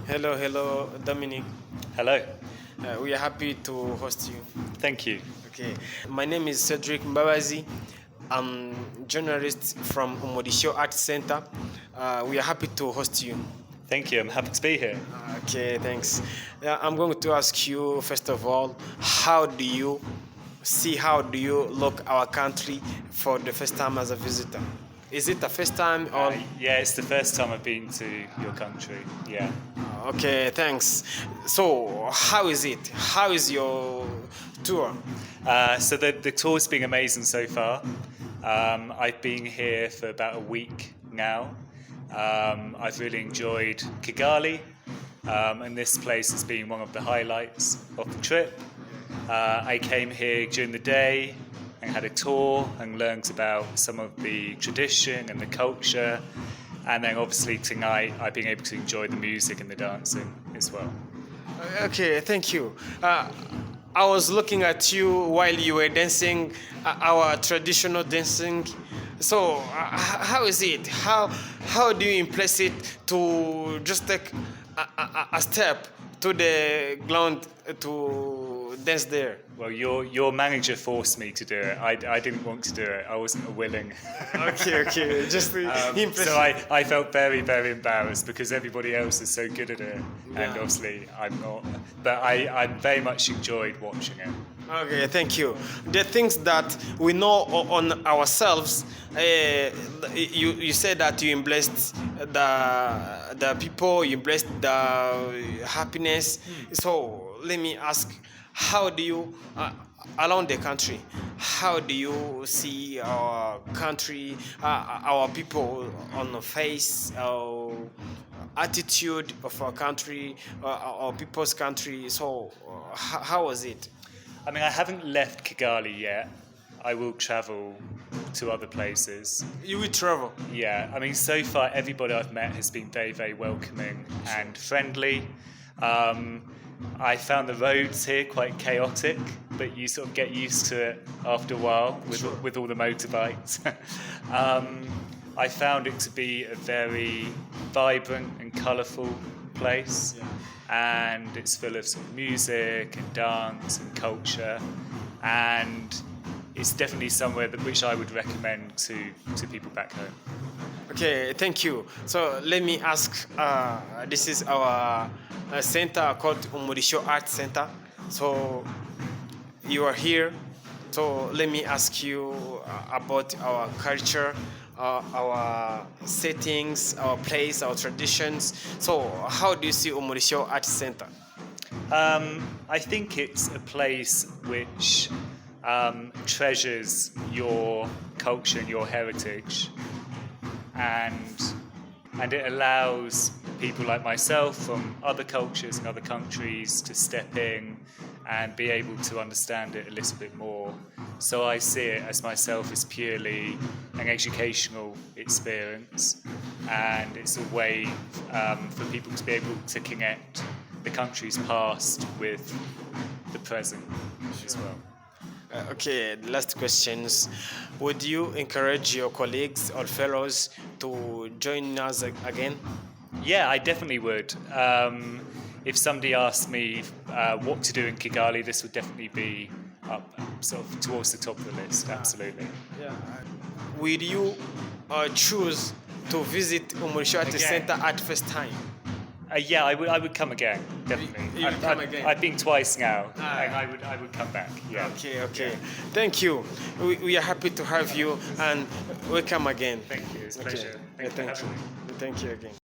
Hello, hello, Dominique. Hello. We are happy to host you. Thank you. Okay, my name is Cedric Mbabazi. I'm journalist from Umurishyo Art Center. We are happy to host you. Thank you. I'm happy to be here. Okay, thanks. I'm going to ask you first of all, how do you look our country for the first time as a visitor? Is it the first time or? Yeah, it's the first time I've been to your country. Yeah. Okay, thanks. So, how is it? How is your tour? So the tour's been amazing so far. I've been here for about a week now. I've really enjoyed Kigali, and this place has been one of the highlights of the trip. I came here during the day and had a tour and learned about some of the tradition and the culture. And then obviously tonight I've been able to enjoy the music and the dancing as well. Okay, thank you. I was looking at you while you were dancing our traditional dancing. So, how is it? How do you impress it to just take a step to the ground to dance there? Well, your manager forced me to do it. I didn't want to do it. I wasn't willing. Okay. Just so I felt very, very embarrassed because everybody else is so good at it, and obviously I'm not. But I very much enjoyed watching it. Okay, thank you. The things that we know on ourselves, you said that you embraced the people, you embraced the happiness. So let me ask, how do you, around the country, how do you see our country, our people on the face, our attitude of our country, our people's country? So how was it? I mean, I haven't left Kigali yet. I will travel to other places. You will travel? Yeah. I mean, so far, everybody I've met has been very, very welcoming and friendly. I found the roads here quite chaotic, but you sort of get used to it after a while with all the motorbikes. I found it to be a very vibrant and colourful place. Yeah. And it's full of sort of music and dance and culture, and it's definitely somewhere which I would recommend to people back home. Okay, thank you. So let me ask, this is our center called Umurishyo Art Center. So you are here. So let me ask you about our culture, our settings, our place, our traditions. So how do you see Umurishyo Art Center? I think it's a place which treasures your culture and your heritage, and it allows people like myself from other cultures and other countries to step in and be able to understand it a little bit more. So I see it as myself as purely an educational experience, and it's a way for people to be able to connect the country's past with the present as well. Okay, the last questions. Would you encourage your colleagues or fellows to join us again? Yeah, I definitely would. If somebody asked me what to do in Kigali, this would definitely be up sort of towards the top of the list. Absolutely. Yeah. Will you choose to visit Umurishyo Art Center at first time? Yeah, I would come again, definitely. You would come again? I've been twice now, and I would come back. Yeah. Okay. Yeah. Thank you. We are happy to have you, and welcome again. Thank you. It's a pleasure. Thank you again.